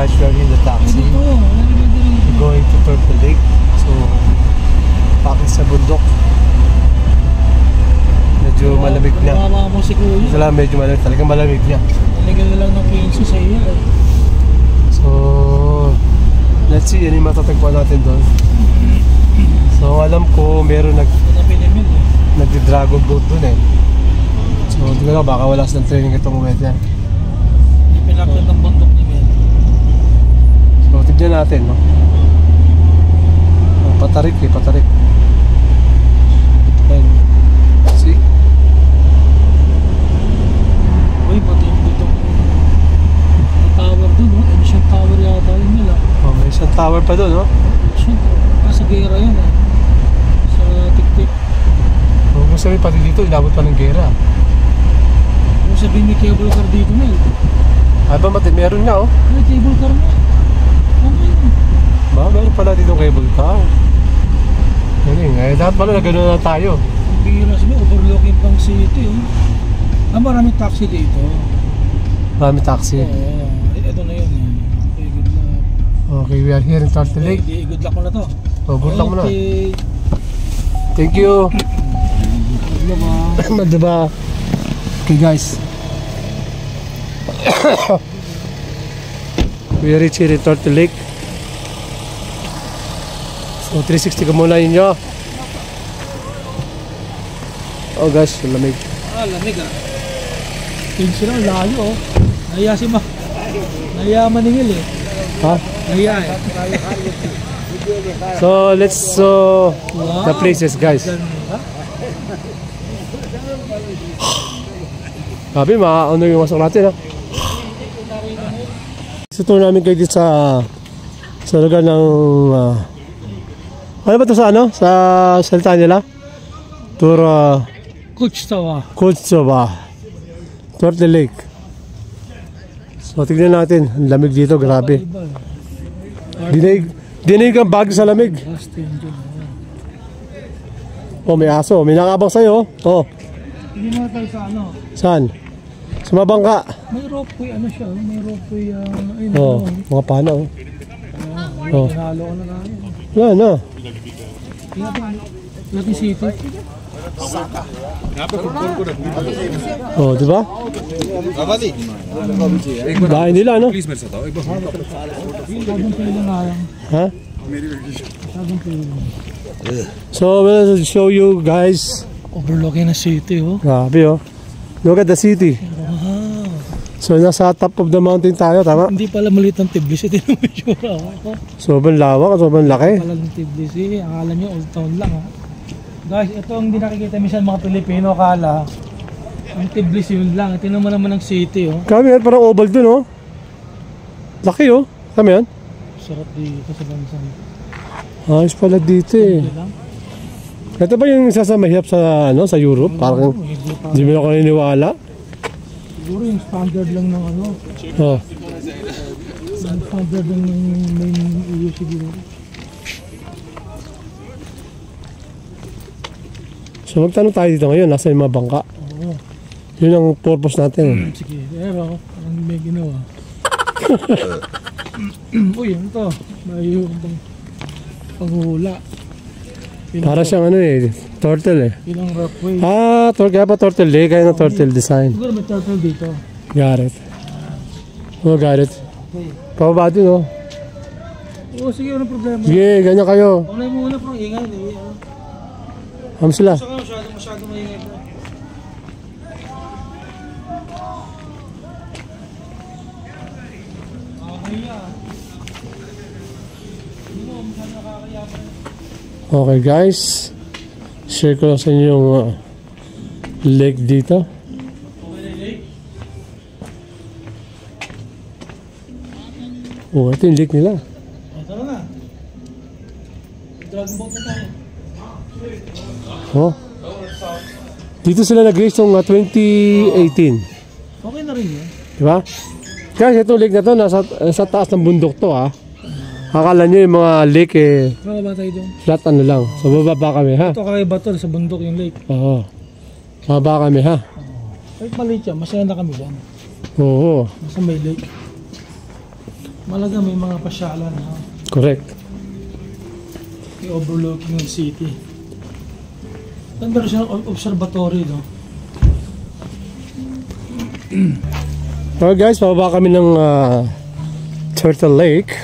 casually in the taxi. Going to Turtle Lake. So, pakit sa bundok. Medyo malamig na. Wala, medyo malamig. Talagang malamig niya. Talagang na lang ng 15 sa iyo. So, let's see, ano yung matatagpuan natin doon. So, alam ko, meron nagdi-dragon boat doon eh. So, hindi ko lang, baka wala silang training itong weather. Hindi pinakit ang bundok ni Mel. So, tignan natin, no? Patarik eh, patarik. And, see? Uy, pati yung dito tower dun, no? Ancient tower yata yun nila. Oh, may isang tower pa doon, no? Ancient, nasa gera yun eh. Sa tik-tik. Kung sabi pati dito, inabot pa ng gera. Kung sabihin may cable car dito, Mel. Ay ba, meron nga, oh. May cable car na. Ano yun? Ba, meron pala dito cable car. Galing, eh, dapat pala na gano'n na tayo. Ang bihira sabi, overlooking pang city, oh. Maraming taxi dito. Maraming taxi. Oo, ito na yun eh. Okay, good luck. Okay, we are here in Turtle Lake. Good luck mo na to. Oh, good luck mo na. Okay. Thank you. Good luck. Diba? Okay guys. We are reaching Turtle Lake. So 360 ka muna ninyo. Oh guys, lamig. Lamig ah. Pinsi lang, layo oh. Nahiya si Ma. Nahiya maningil eh. Ha? Nahiya eh. So let's the places guys. Sabi ano yung masok natin ha. Ito namin kayo dito sa lugar ng ano ba ito sa ano? Sa salita nila? Kuchtsawa Turtle Lake. So tignan natin, ang lamig dito, grabe. Dinig ang bag sa lamig. Oh, may aso, may nakabang sa'yo. Oh. Hindi mo tayo sa ano? Saan? Sumabang ka. May ropeway, ano siya? May ropeway, oh, mga pana oh. Oh. Tinalo ko na namin. Wala na. Lucky City. Oh, di ba? Bahay nila, no? Ha? So, we'll show you guys. Overlooking na city, oh. Grabe, oh. Look at the city. Wow. So, nasa top of the mountain tayo, tama? Hindi pala maliit ng Tbilisi. Sobrang lawak, sobrang laki. Hindi pala ng Tbilisi. Akala nyo old town lang, ha. Guys, ito ang hindi nakikita minsan mga Pilipino. Akala ang Tbilisi yun lang. Tingnan mo naman ang city, oh. Kami yan, parang oval dun, oh. Laki, oh. Kami yan. Sarap dito sa bansa. Ayos pala dito, eh. Ito ba yung isa sa mahirap sa, ano, sa Europe? Parang hindi mo ako naniniwala. Siguro yung standard lang ng ano. Oh. Yung standard lang ng main EU siguro. So magtanong tayo dito ngayon, nasa yung mga bangka. Oo. Yun ang purpose natin. Sige, pero parang may ginawa. Uy, ano to? May yung panghula. Para siyang ano eh, turtle eh. Ilang ropeway. Ah, kaya pa turtle eh, kaya na turtle design. Siguro may turtle dito. Got it. Oh, got it. Pababa din oh. Oo, sige, anong problema? Sige, ganyan kayo. Paulay mo muna pang ingay. Ham sila. Saka masyado maingay po. Okay guys, share ko lang sa inyo yung lake dito. Oh, ito yung lake nila. Tara na. Dragon boat na tayo. Oh. Dito sila nag-race noong 2018. Okay na rin yun. Diba? Guys, itong lake na to, nasa taas ng bundok to ha. Akala nyo yung mga lake eh, Baka ba tayo doon? flat ano lang. So bababa kami ha. Ito kakaiba to sa bundok yung lake. Oo. Bababa kami ha. Kahit maliit siya, masaya na kami doon. Oo. Nasa may lake. Malaga may mga pasyalan ha. Correct. May overlooking ng city. Meron siya ng observatory, no? Alright guys, pababa kami ng Turtle Lake.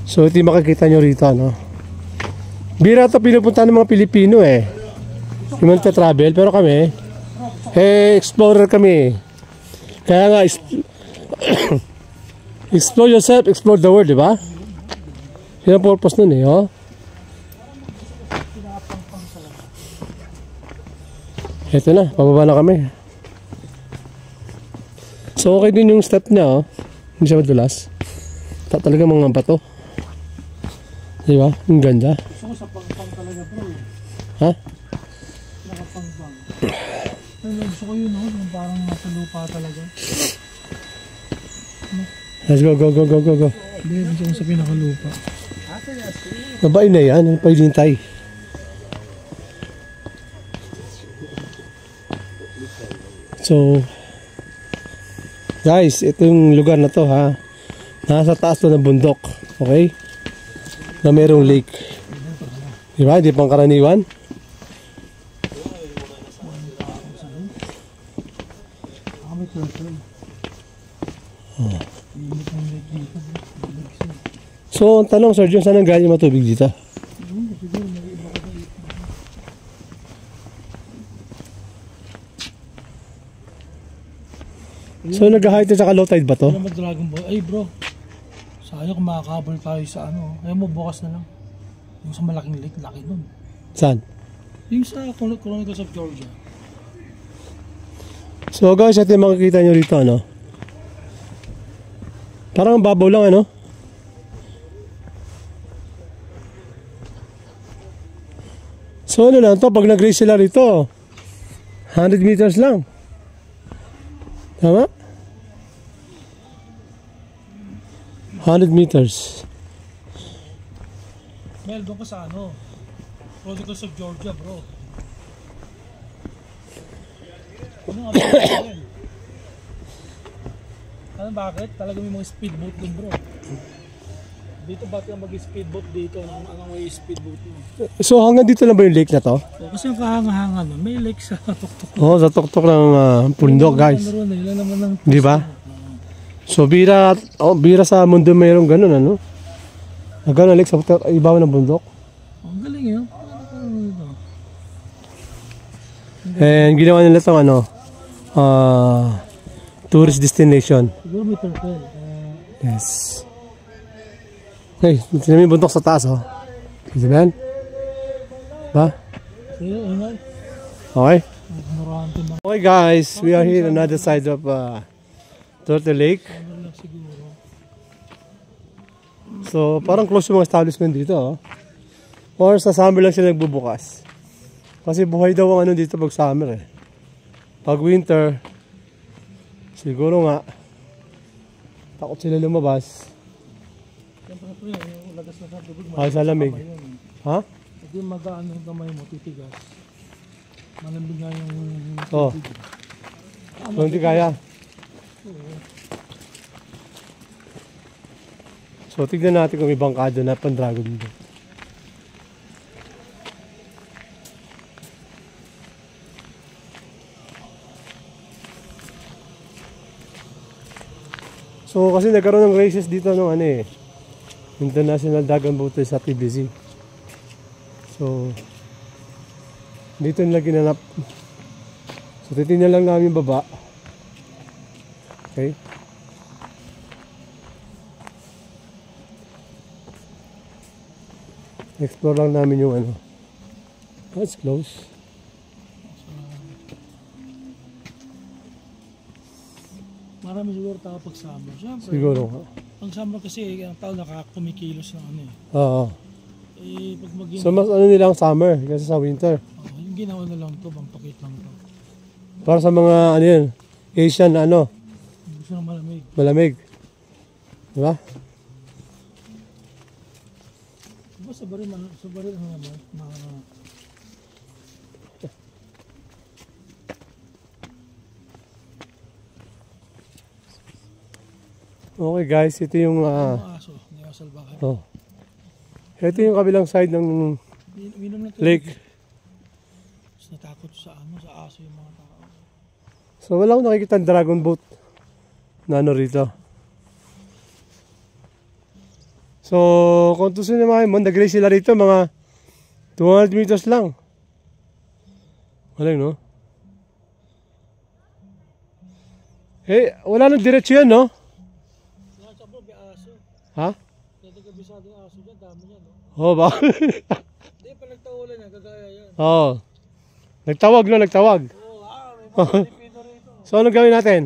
So ito yung makikita nyo rito, no? Bira ito pinupunta ng mga Pilipino eh. Yung mga travel, pero kami explorer kami. Kaya nga explore yourself, explore the world, di ba? Yun ang purpose nun eh, oh. Ito na, pababa na kami. So okay din yung step niya, oh. Hindi siya madulas. Talaga mga bato. Di ba? Ang ganda. Gusto ko sa pang-pang talaga, bro. Ha? Nakapang-pang. Ay, gusto ko yun, no? Yung parang nasa lupa talaga. Let's go, go, go, go, go, go. Hindi, gusto ko sa pinakalupa. Babae na yan, ano pa hinintay? So, guys, itong lugar na to ha, nasa taas to ng bundok, okay? Na merong lake. Diba? Hindi pang karaniwan. So, ang tanong, Sir John, saan ang galing yung matubig dito? So, nag-high tide sa low tide ba to? Ano naman Dragon Ball? Ay bro, sayang kung makakabal tayo sa ano. Ayaw mo bukas na lang. Yung sa malaking lake, laki nun. Saan? Yung sa Chronicles of Georgia. So guys, ito yung makikita nyo rito, ano? Parang babaw lang, ano? So ano lang to, pag nag-race sila rito, 100 meters lang. Tama? 100 meters. Mel, doon ka sa ano? Chronicles of Georgia, bro. Ano nga ba? Ano bakit? Talaga may mga speedboat din, bro. Dito ba yung mag-speedboat dito? Anong may speedboat mo? So hanggang dito lang ba yung lake na to? So, kasi yung kahanga-hanga nun, may lake sa tuktok. Oo, sa tuktok ng pundok, guys. Ilan naman ng Di ba? So bira sa mundo mayroong ganun, ano? Ganun lake sa ibabaw ng bundok. Ang galing yun. And ginawa nila itong ano, tourist destination. Siguro may turtle. Yes. Okay, ito yung bundok sa taas, oh. Kita ba yan? Ba? Sige, ingay. Okay. Ignorante man. Okay guys, we are here on another side of Turtle Lake. Ano lang siguro. So, parang close yung mga establishment dito, oh. Or sa summer lang sila nagbubukas. Kasi buhay daw ang ano dito pag summer, eh. Pag winter, siguro nga, takot sila lumabas. Siyempre pre, yung lagas na sa tubig. Ay, sa lamig. Ha? Hindi magaan yung kamay mo, titigas. Malamig nga yung Oh. So, hindi kaya. So, tignan natin kung may bangkado na pan-dragon boat. So, kasi nagkaroon ng races dito ng ano eh. International Dragon Boat sa TBC. So, dito nila ginanap. So, titignan lang namin baba. Okay. Explore lang namin yung ano. Oh, it's close. Marami siguro tao pag summer. Siyempre. Siguro nga. Pag summer kasi, ang tao nakakumikilos ng ano eh. Oo. Eh, pag mag So, mas ano nilang summer kasi sa winter. yung ginawa na lang to, pampakit lang to. Para sa mga ano yun, Asian na ano, Gusto na malamig. malamig. Diba? Diba sa baril ano naman, Okay guys, ito yung Mga aso, hindi ako salbakan. oh. Ito yung kabilang side ng Minom na lake. Mas natakot sa aso yung mga tao. So wala akong nakikita dragon boat na ano rito. So kung tusin na mga mon, nag-race sila rito mga 200 meters lang. Wala no? Eh, wala nang diretso yan, no? Nasa bro, may aso. Ha? Kaya nagkabisado yung aso dyan, dami yan. No? Oo ba? Hindi, pa nagtawalan niya, gagaya yan. Oo. Nagtawag, no? Nagtawag. Oo, may mga Pilipino rito. So, anong gawin natin?